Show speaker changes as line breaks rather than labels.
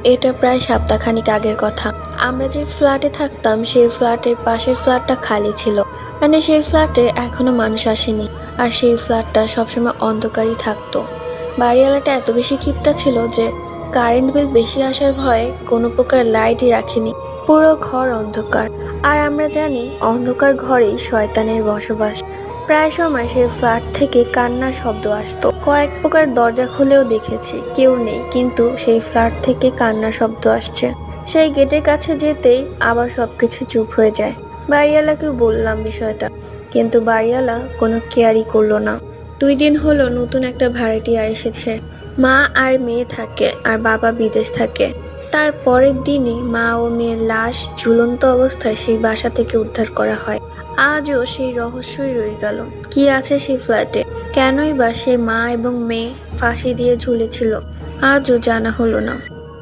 এটা প্রায় সপ্তাহখানেক আগের কথা। আমরা যে ফ্ল্যাটে থাকতাম সেই ফ্ল্যাটের পাশের ফ্ল্যাটটা খালি ছিল। মানে সেই ফ্ল্যাটে এখনো মানুষ আসেনি। আর সেই ফ্ল্যাটটা সবসময় অন্ধকারই থাকতো। বাড়িওয়ালাটা এত বেশি কিপটা ছিল যে কারেন্ট বিল বেশি আসার ভয়ে কোনো প্রকার লাইটই রাখেনি। পুরো ঘর অন্ধকার। আর আমরা জানি অন্ধকার ঘরেই শয়তানের বসবাস। প্রায় সময় সেই ফ্ল্যাট থেকে কান্নার শব্দ আসতো। কয়েক প্রকার দরজা খুলেও দেখেছি, কেউ নেই, কিন্তু সেই ফ্ল্যাট থেকে কান্নার শব্দ আসছে। সেই গেটের কাছে যেতেই আবার সবকিছু চুপ হয়ে যায়। বাড়িওয়ালাকে বললাম বিষয়টা, কিন্তু বাড়িওয়ালা কোনো কেয়ারই করলো না। 2 দিন হলো নতুন একটা ভাড়াটিয়া এসেছে। মা আর মেয়ে থাকে আর বাবা বিদেশ থাকে। তার পরের দিনই মা ও মেয়ের লাশ ঝুলন্ত অবস্থায় সেই বাসা থেকে উদ্ধার করা হয়। আজও সেই রহস্যই রয়ে গেল, কি আছে সেই ফ্ল্যাটে, কেনই বা সে মা এবং মেয়ে ফাঁসি দিয়ে ঝুলেছিল, আজও জানা হলো না।